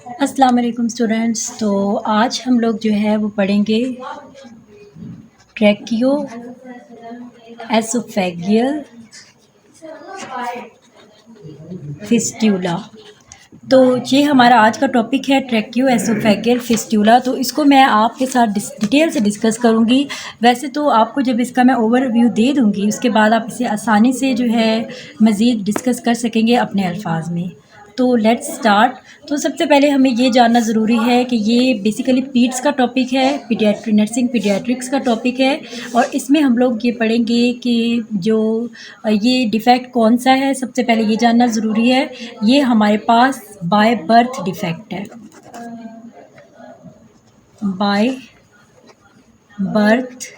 अस्सलाम वालेकुम स्टूडेंट्स। तो आज हम लोग जो है वो पढ़ेंगे ट्रैकियो एसोफेगियल फिस्ट्यूला। तो ये हमारा आज का टॉपिक है ट्रैकियो एसोफेगियल फिस्ट्यूला। तो इसको मैं आपके साथ डिटेल से डिस्कस करूँगी। वैसे तो आपको जब इसका मैं ओवरव्यू दे दूँगी उसके बाद आप इसे आसानी से जो है मज़ीद डिस्कस कर सकेंगे अपने अल्फाज में। तो लेट्स स्टार्ट। तो सबसे पहले हमें ये जानना ज़रूरी है कि ये बेसिकली पीड्स का टॉपिक है, नर्सिंग पीडियाट्रिक्स का टॉपिक है। और इसमें हम लोग ये पढ़ेंगे कि जो ये डिफ़ेक्ट कौन सा है, सबसे पहले ये जानना ज़रूरी है। ये हमारे पास बाय बर्थ डिफ़ेक्ट है, बाय बर्थ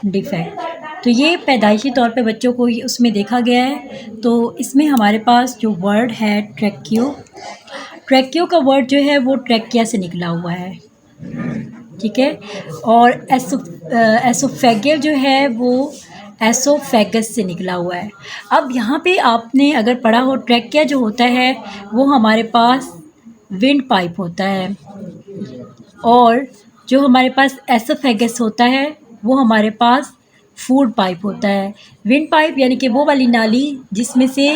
डिफ़ेक्ट। तो ये पैदाइशी तौर पे बच्चों को उसमें देखा गया है। तो इसमें हमारे पास जो वर्ड है ट्रैकियो का वर्ड जो है वो ट्रैकिया से निकला हुआ है, ठीक है। और एसोफेगियल जो है वो एसोफेगस से निकला हुआ है। अब यहाँ पे आपने अगर पढ़ा हो, ट्रैकिया जो होता है वो हमारे पास विंड पाइप होता है, और जो हमारे पास एसोफेगस होता है वो हमारे पास फूड पाइप होता है। विंड पाइप यानी कि वो वाली नाली जिसमें से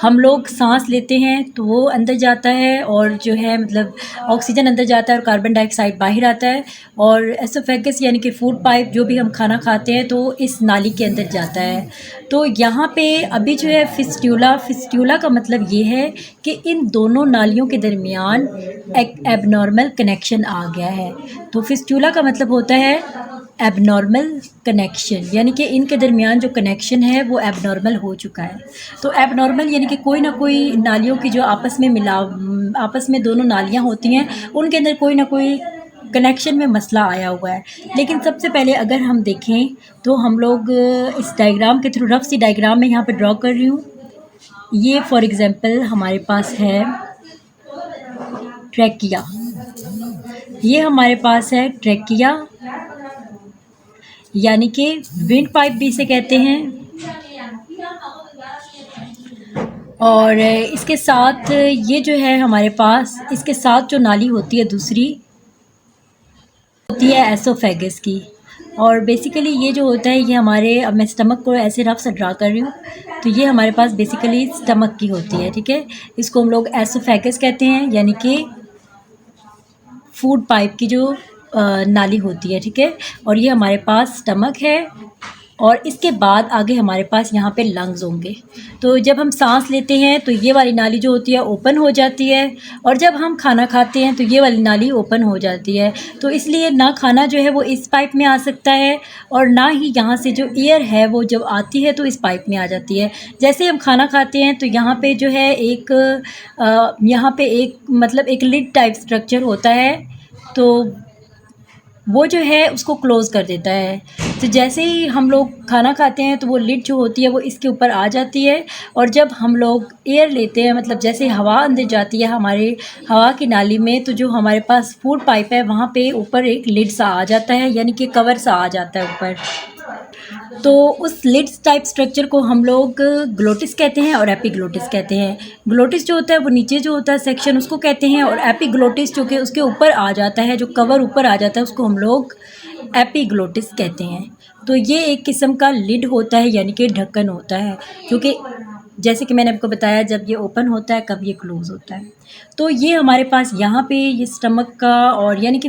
हम लोग सांस लेते हैं तो वो अंदर जाता है, और जो है मतलब ऑक्सीजन अंदर जाता है और कार्बन डाइऑक्साइड बाहर आता है। और एसोफेगस यानी कि फूड पाइप, जो भी हम खाना खाते हैं तो इस नाली के अंदर जाता है। तो यहाँ पे अभी जो है फिस्ट्यूला का मतलब ये है कि इन दोनों नालियों के दरमियान एक एबनॉर्मल कनेक्शन आ गया है। तो फिस्ट्यूला का मतलब होता है एबनॉर्मल कनेक्शन, यानी कि इनके दरमियान जो कनेक्शन है वो एबनॉर्मल हो चुका है। तो एबनॉर्मल यानी कि कोई ना कोई नालियों की जो आपस में दोनों नालियाँ होती हैं उनके अंदर कोई ना कोई कनेक्शन में मसला आया हुआ है। लेकिन सबसे पहले अगर हम देखें तो हम लोग इस डायग्राम के थ्रू, रफ सी डायग्राम में यहाँ पे ड्रॉ कर रही हूँ। ये फॉर एग्ज़ाम्पल हमारे पास है ट्रैकिया, ये हमारे पास है ट्रैकिया, यानी कि विंड पाइप भी इसे कहते हैं। और इसके साथ ये जो है हमारे पास, इसके साथ जो नाली होती है दूसरी होती है एसोफेगस की। और बेसिकली ये जो होता है ये हमारे, अब मैं स्टमक को ऐसे रफ से ड्रा कर रही हूँ, तो ये हमारे पास बेसिकली स्टमक की होती है, ठीक है। इसको हम लोग एसोफेगस कहते हैं, यानी कि फूड पाइप की जो नाली होती है, ठीक है। और ये हमारे पास स्टमक है, और इसके बाद आगे हमारे पास यहाँ पे लंग्स होंगे। तो जब हम सांस लेते हैं तो ये वाली नाली जो होती है ओपन हो जाती है, और जब हम खाना खाते हैं तो ये वाली नाली ओपन हो जाती है। तो इसलिए ना खाना जो है वो इस पाइप में आ सकता है, और ना ही यहाँ से जो एयर है वो जब आती है तो इस पाइप में आ जाती है। जैसे हम खाना खाते हैं तो यहाँ पे जो है यहाँ पे एक मतलब एक लिड टाइप स्ट्रक्चर होता है, तो वो जो है उसको क्लोज़ कर देता है। तो जैसे ही हम लोग खाना खाते हैं तो वो लिड जो होती है वो इसके ऊपर आ जाती है, और जब हम लोग एयर लेते हैं, मतलब जैसे हवा अंदर जाती है हमारे हवा की नाली में, तो जो हमारे पास फूड पाइप है वहाँ पे ऊपर एक लिड सा आ जाता है, यानी कि कवर सा आ जाता है ऊपर। तो उस लिड्स टाइप स्ट्रक्चर को हम लोग ग्लोटिस कहते हैं और एपिग्लोटिस कहते हैं। ग्लोटिस जो होता है वो नीचे जो होता है सेक्शन उसको कहते हैं, और एपिग्लोटिस जो कि उसके ऊपर आ जाता है, जो कवर ऊपर आ जाता है उसको हम लोग एपिग्लोटिस कहते हैं। तो ये एक किस्म का लिड होता है, यानी कि ढक्कन होता है, क्योंकि जैसे कि मैंने आपको बताया जब ये ओपन होता है कब ये क्लोज़ होता है। तो ये हमारे पास यहाँ पे ये स्टमक का, और यानी कि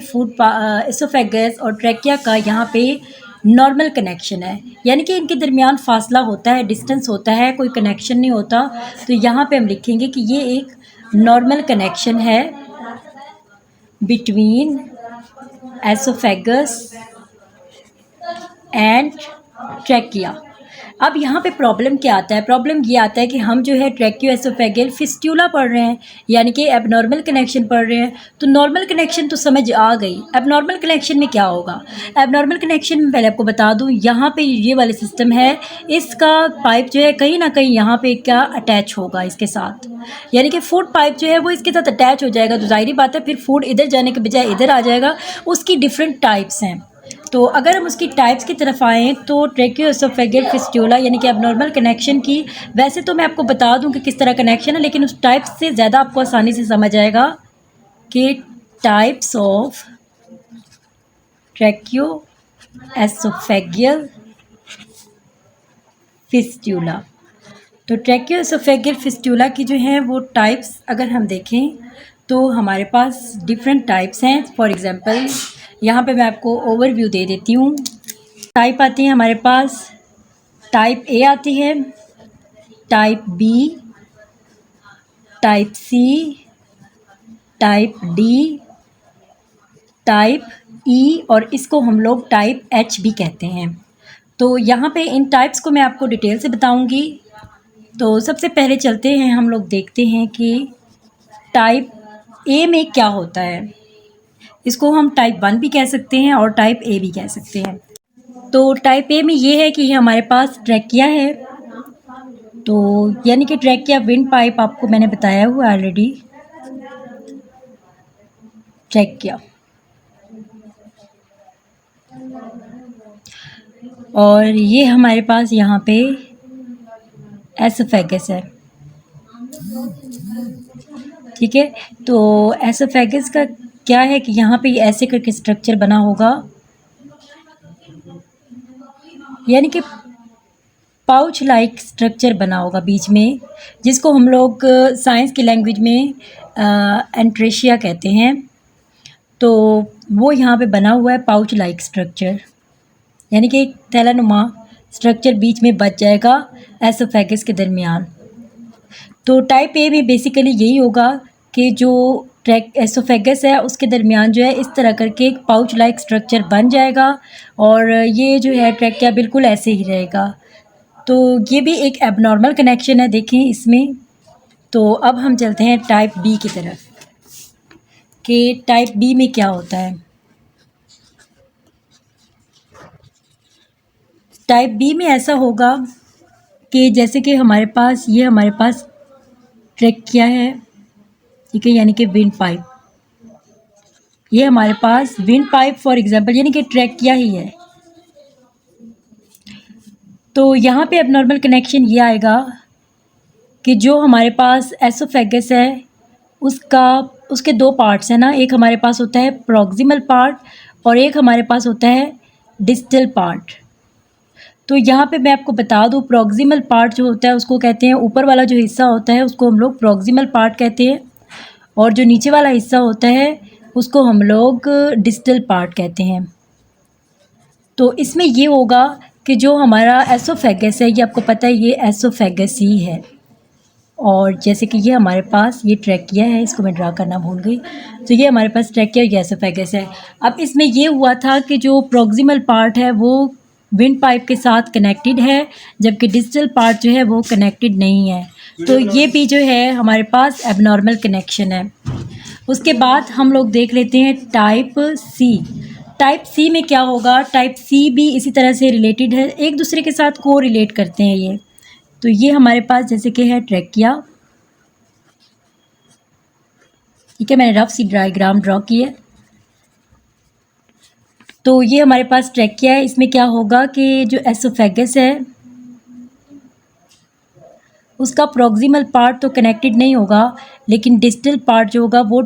एसोफेगस और ट्रैकिया का यहाँ पे नॉर्मल कनेक्शन है, यानी कि इनके दरमियान फासला होता है, डिस्टेंस होता है, कोई कनेक्शन नहीं होता। तो यहाँ पे हम लिखेंगे कि ये एक नॉर्मल कनेक्शन है बिटवीन एसोफेगस एंड ट्रैकिया। अब यहाँ पे प्रॉब्लम क्या आता है? प्रॉब्लम ये आता है कि हम जो है ट्रैकियो एसोफेगियल फिस्ट्यूला पढ़ रहे हैं, यानी कि एबनॉर्मल कनेक्शन पढ़ रहे हैं। तो नॉर्मल कनेक्शन तो समझ आ गई, एबनॉर्मल कनेक्शन में क्या होगा? एबनॉर्मल कनेक्शन में पहले आपको बता दूँ, यहाँ पे ये वाला सिस्टम है, इसका पाइप जो है कहीं ना कहीं यहाँ पे क्या अटैच होगा इसके साथ, यानी कि फूड पाइप जो है वो इसके साथ अटैच हो जाएगा। तो जाहिर बात है फिर फूड इधर जाने के बजाय इधर आ जाएगा। उसकी डिफरेंट टाइप्स हैं। तो अगर हम उसकी टाइप्स की तरफ आएँ तो ट्रैकियो एसोफेगियल फिस्ट्यूला यानी कि एबनॉर्मल कनेक्शन की, वैसे तो मैं आपको बता दूं कि किस तरह कनेक्शन है, लेकिन उस टाइप्स से ज़्यादा आपको आसानी से समझ आएगा कि टाइप्स ऑफ ट्रैकियोएसोफेगियल फिस्टूला। तो ट्रैकियोएसोफेगियल फिस्टूला की जो हैं वो टाइप्स अगर हम देखें तो हमारे पास डिफरेंट टाइप्स हैं। फॉर एग्ज़ाम्पल यहाँ पे मैं आपको ओवरव्यू दे देती हूँ। टाइप आती है हमारे पास, टाइप ए आती है, type B, type C, type D, type E और इसको हम लोग टाइप एच भी कहते हैं। तो यहाँ पे इन टाइप्स को मैं आपको डिटेल से बताऊँगी। तो सबसे पहले चलते हैं, हम लोग देखते हैं कि टाइप ए में क्या होता है। इसको हम टाइप 1 भी कह सकते हैं और टाइप ए भी कह सकते हैं। तो टाइप ए में ये है कि हमारे पास ट्रैकिया है, तो यानी कि ट्रैकिया विंड पाइप आपको मैंने बताया हुआ ऑलरेडी। ट्रैकिया और ये हमारे पास यहाँ पे एसोफेगस है, ठीक है। तो एसोफेगस का क्या है कि यहाँ पे ऐसे करके स्ट्रक्चर बना होगा, यानी कि पाउच लाइक स्ट्रक्चर बना होगा बीच में, जिसको हम लोग साइंस की लैंग्वेज में एंट्रेशिया कहते हैं। तो वो यहाँ पे बना हुआ है पाउच लाइक स्ट्रक्चर, यानी कि एक थैलानुमा स्ट्रक्चर बीच में बच जाएगा एसोफेगस के दरमियान। तो टाइप ए में बेसिकली यही होगा कि जो एसोफेगस है उसके दरमियान जो है इस तरह करके एक पाउच लाइक स्ट्रक्चर बन जाएगा और ये जो है ट्रैकिया बिल्कुल ऐसे ही रहेगा। तो ये भी एक एबनॉर्मल कनेक्शन है, देखें इसमें। तो अब हम चलते हैं टाइप बी की तरफ कि टाइप बी में क्या होता है। टाइप बी में ऐसा होगा कि जैसे कि हमारे पास ट्रैकिया है, ठीक है, यानी कि विंड पाइप। ये हमारे पास विंड पाइप फॉर एग्जांपल यानी कि ट्रैकिया ही है। तो यहाँ पे एबनॉर्मल कनेक्शन ये आएगा कि जो हमारे पास एसोफेगस है उसके दो पार्ट्स हैं ना, एक हमारे पास होता है प्रॉक्सिमल पार्ट और एक हमारे पास होता है डिस्टल पार्ट। तो यहाँ पे मैं आपको बता दूँ, प्रॉक्सिमल पार्ट जो होता है उसको कहते हैं, ऊपर वाला जो हिस्सा होता है उसको हम लोग प्रॉक्सिमल पार्ट कहते हैं और जो नीचे वाला हिस्सा होता है उसको हम लोग डिस्टल पार्ट कहते हैं। तो इसमें ये होगा कि जो हमारा एसोफेगस है, ये आपको पता है ये एसोफेगस ही है। और जैसे कि ये हमारे पास ये ट्रैकिया है, इसको मैं ड्रा करना भूल गई। तो ये हमारे पास ट्रैकिया और एसोफेगस है। अब इसमें ये हुआ था कि जो प्रॉक्सिमल पार्ट है वो विंड पाइप के साथ कनेक्टेड है, जबकि डिस्टल पार्ट जो है वो कनेक्टेड नहीं है। तो ये भी जो है हमारे पास एबनॉर्मल कनेक्शन है। उसके बाद हम लोग देख लेते हैं टाइप सी। टाइप सी में क्या होगा, टाइप सी भी इसी तरह से रिलेटेड है, एक दूसरे के साथ को रिलेट करते हैं ये। तो ये हमारे पास जैसे कि है ट्रैकिया, ठीक है, मैंने रफ सी डायग्राम ड्रॉ की है। तो ये हमारे पास ट्रैकिया है, इसमें क्या होगा कि जो एसोफेगस है उसका प्रॉक्सिमल पार्ट तो कनेक्टेड नहीं होगा, लेकिन डिस्टल पार्ट जो होगा वो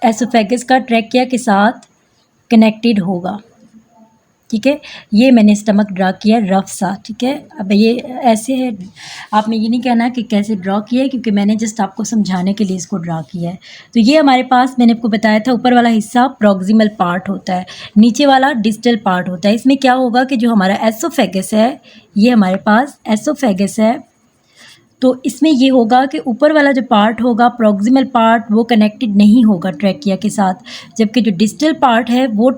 एसोफेगस का ट्रैकिया के साथ कनेक्टेड होगा, ठीक है। ये मैंने स्टमक ड्रा किया रफ सा, ठीक है। अब ये ऐसे है, आपने ये नहीं कहना कि कैसे ड्रा किया है, क्योंकि मैंने जस्ट आपको समझाने के लिए इसको ड्रा किया है। तो ये हमारे पास मैंने आपको बताया था ऊपर वाला हिस्सा प्रॉक्सिमल पार्ट होता है, नीचे वाला डिस्टल पार्ट होता है। इसमें क्या होगा कि जो हमारा एसोफेगस है, ये हमारे पास एसोफेगस है, तो इसमें ये होगा कि ऊपर वाला जो पार्ट होगा प्रॉक्सिमल पार्ट वो कनेक्टेड नहीं होगा ट्रैकिया के साथ, जबकि जो डिस्टल पार्ट है वो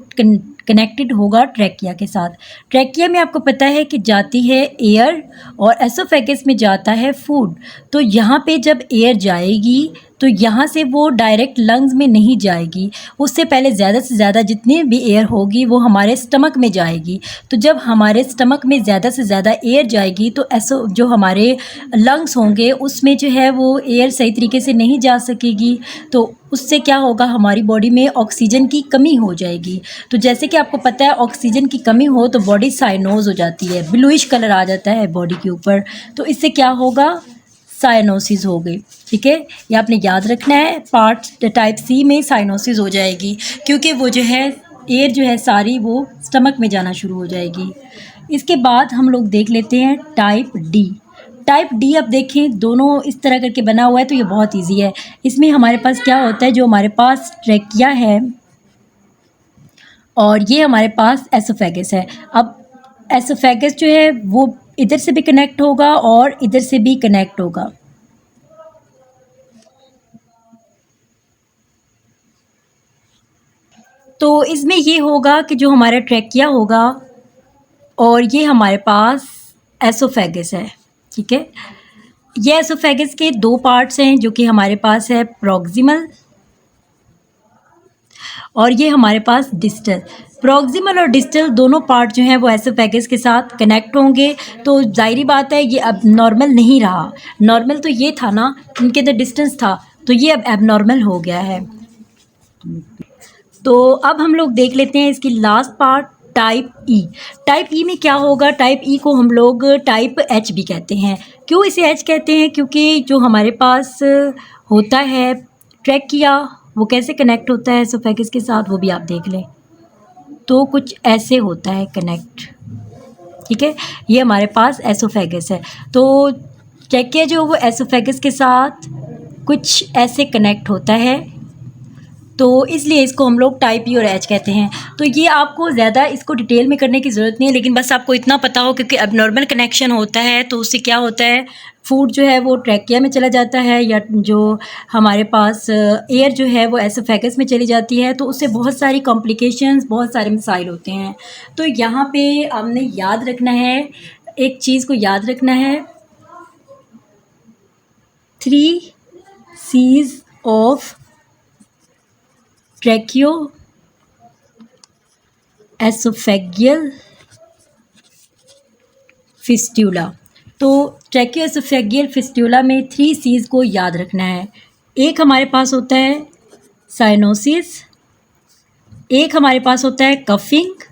कनेक्टेड होगा ट्रैकिया के साथ। ट्रैकिया में आपको पता है कि जाती है एयर और एसोफेगस में जाता है फूड। तो यहाँ पे जब एयर जाएगी तो यहाँ से वो डायरेक्ट लंग्स में नहीं जाएगी, उससे पहले ज़्यादा से ज़्यादा जितनी भी एयर होगी वो हमारे स्टमक में जाएगी। तो जब हमारे स्टमक में ज़्यादा से ज़्यादा एयर जाएगी तो जो हमारे लंग्स होंगे उसमें जो है वो एयर सही तरीके से नहीं जा सकेगी, तो उससे क्या होगा, हमारी बॉडी में ऑक्सीजन की कमी हो जाएगी। तो जैसे कि आपको पता है ऑक्सीजन की कमी हो तो बॉडी साइनोज हो जाती है, ब्लूइश कलर आ जाता है बॉडी के ऊपर। तो इससे क्या होगा, साइनोसिस हो गई। ठीक है, ये आपने याद रखना है। पार्ट टाइप सी में साइनोसिस हो जाएगी, क्योंकि वो जो है एयर जो है सारी वो स्टमक में जाना शुरू हो जाएगी। इसके बाद हम लोग देख लेते हैं टाइप डी। टाइप डी अब देखें, दोनों इस तरह करके बना हुआ है, तो ये बहुत इजी है। इसमें हमारे पास क्या होता है, जो हमारे पास ट्रैकिया है और ये हमारे पास एसोफेगस है। अब एसोफेगस जो है वो इधर से भी कनेक्ट होगा और इधर से भी कनेक्ट होगा। तो इसमें ये होगा कि जो हमारा ट्रैकिया होगा और ये हमारे पास एसोफेगस है। ठीक है, ये एसोफेगस के दो पार्ट्स हैं, जो कि हमारे पास है प्रॉक्सिमल और ये हमारे पास डिस्टल। प्रॉक्सिमल और डिस्टल दोनों पार्ट जो हैं वो एसोफेगस के साथ कनेक्ट होंगे, तो जाहिर बात है ये अब नॉर्मल नहीं रहा। नॉर्मल तो ये था ना, इनके अंदर डिस्टेंस था, तो ये अब एबनॉर्मल हो गया है। तो अब हम लोग देख लेते हैं इसकी लास्ट पार्ट टाइप ई। टाइप ई में क्या होगा, टाइप ई को हम लोग टाइप एच भी कहते हैं। क्यों इसे एच कहते हैं, क्योंकि जो हमारे पास होता है ट्रैकिया वो कैसे कनेक्ट होता है एसोफेगस के साथ, वो भी आप देख लें। तो कुछ ऐसे होता है कनेक्ट। ठीक है, ये हमारे पास एसोफेगस है, तो ट्रैकिया जो वो एसोफेगस के साथ कुछ ऐसे कनेक्ट होता है, तो इसलिए इसको हम लोग टाइप ई और एच कहते हैं। तो ये आपको ज़्यादा इसको डिटेल में करने की ज़रूरत नहीं है, लेकिन बस आपको इतना पता हो, क्योंकि एबनॉर्मल कनेक्शन होता है तो उससे क्या होता है, फूड जो है वो ट्रैकिया में चला जाता है, या जो हमारे पास एयर जो है वो एसोफेगस में चली जाती है, तो उससे बहुत सारी कॉम्प्लिकेशंस, बहुत सारे मसाइल होते हैं। तो यहाँ पे हमने याद रखना है, एक चीज़ को याद रखना है, 3 C's ऑफ ट्रैकियो एसोफेगियल फिस्टूला। तो ट्रैकियो एसोफेगियल फिस्टूला में 3 C's को याद रखना है। एक हमारे पास होता है साइनोसिस, एक हमारे पास होता है कफिंग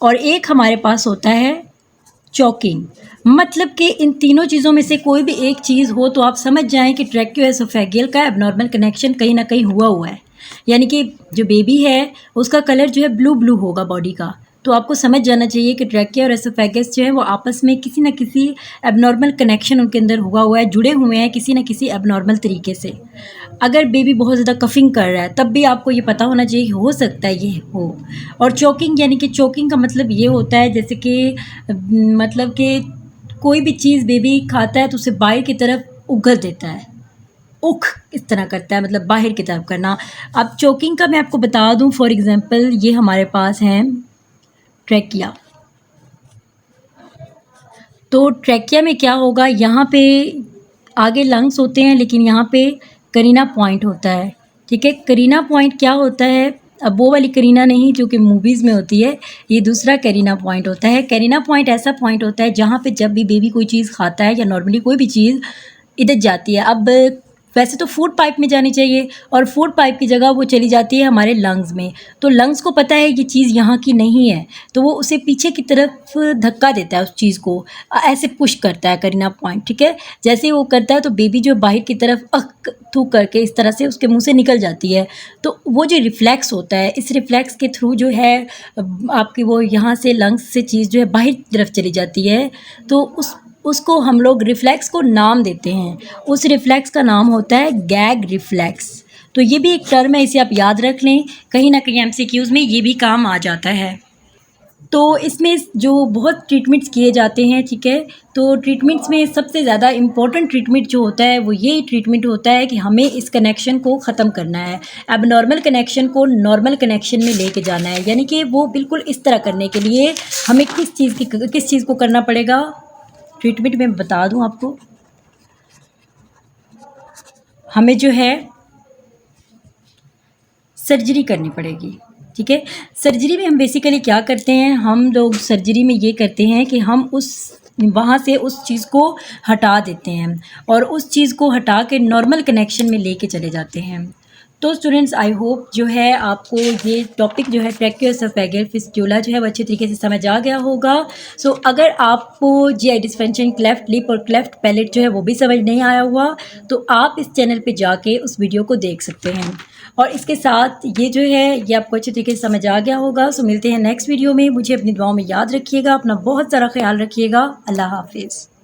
और एक हमारे पास होता है चोकिंग। मतलब कि इन तीनों चीज़ों में से कोई भी एक चीज़ हो तो आप समझ जाएं कि ट्रैकियो एसोफेगियल का एबनॉर्मल कनेक्शन कहीं ना कहीं हुआ है। यानी कि जो बेबी है उसका कलर जो है ब्लू ब्लू होगा बॉडी का, तो आपको समझ जाना चाहिए कि ट्रैकिया और एसोफेगस जो है वो आपस में किसी न किसी एबनॉर्मल कनेक्शन उनके अंदर हुआ है, जुड़े हुए हैं किसी न किसी एबनॉर्मल तरीके से। अगर बेबी बहुत ज़्यादा कफिंग कर रहा है तब भी आपको ये पता होना चाहिए, हो सकता है ये हो। और चोकिंग, यानी कि चोकिंग का मतलब ये होता है जैसे कि मतलब कि कोई भी चीज़ बेबी खाता है तो उसे बाहर की तरफ उगल देता है, उख इस तरह करता है, मतलब बाहर की तरफ करना। अब चोकिंग का मैं आपको बता दूं, फॉर एग्जांपल ये हमारे पास है ट्रैकिया। तो ट्रैकिया में क्या होगा, यहाँ पे आगे लंग्स होते हैं लेकिन यहाँ पे करीना पॉइंट होता है। ठीक है, करीना पॉइंट क्या होता है, अब वो वाली करीना नहीं जो कि मूवीज़ में होती है, ये दूसरा करीना पॉइंट होता है। करीना पॉइंट ऐसा पॉइंट होता है जहाँ पे जब भी बेबी कोई चीज़ खाता है या नॉर्मली कोई भी चीज़ इधर जाती है, अब वैसे तो फूड पाइप में जानी चाहिए और फूड पाइप की जगह वो चली जाती है हमारे लंग्स में, तो लंग्स को पता है ये चीज़ यहाँ की नहीं है, तो वो उसे पीछे की तरफ धक्का देता है, उस चीज़ को ऐसे पुश करता है करीना पॉइंट। ठीक है, जैसे वो करता है तो बेबी जो बाहर की तरफ अक थू करके इस तरह से उसके मुंह से निकल जाती है। तो वो जो रिफ्लेक्स होता है, इस रिफ्लेक्स के थ्रू जो है आपकी वो यहाँ से लंग्स से चीज़ जो है बाहर की तरफ चली जाती है, तो उसको हम लोग रिफ्लेक्स को नाम देते हैं। उस रिफ्लेक्स का नाम होता है गैग रिफ्लेक्स। तो ये भी एक टर्म है, इसे आप याद रख लें, कहीं ना कहीं एमसीक्यूज़ में ये भी काम आ जाता है। तो इसमें जो बहुत ट्रीटमेंट्स किए जाते हैं, ठीक है, तो ट्रीटमेंट्स में सबसे ज़्यादा इम्पोर्टेंट ट्रीटमेंट जो होता है वो यही ट्रीटमेंट होता है कि हमें इस कनेक्शन को ख़त्म करना है, एबनॉर्मल कनेक्शन को नॉर्मल कनेक्शन में लेके जाना है। यानी कि वो बिल्कुल इस तरह करने के लिए हमें किस चीज़ को करना पड़ेगा, ट्रीटमेंट में बता दूं आपको, हमें जो है सर्जरी करनी पड़ेगी। ठीक है, सर्जरी में हम बेसिकली क्या करते हैं, हम लोग सर्जरी में ये करते हैं कि हम वहाँ से उस चीज़ को हटा देते हैं और उस चीज़ को हटा के नॉर्मल कनेक्शन में लेके चले जाते हैं। तो स्टूडेंट्स आई होप जो है आपको ये टॉपिक जो है ट्रैकियोएसोफेगल फिस्टुला जो है वो अच्छे तरीके से समझ आ गया होगा। सो अगर आपको जीआई डिस्फंक्शन क्लेफ्ट लिप और क्लेफ्ट पैलेट जो है वो भी समझ नहीं आया हुआ तो आप इस चैनल पे जाके उस वीडियो को देख सकते हैं। और इसके साथ ये जो है ये आपको अच्छे तरीके से समझ आ गया होगा। सो मिलते हैं नेक्स्ट वीडियो में। मुझे अपनी दुआओं में याद रखिएगा, अपना बहुत सारा ख्याल रखिएगा। अल्लाह हाफिज़।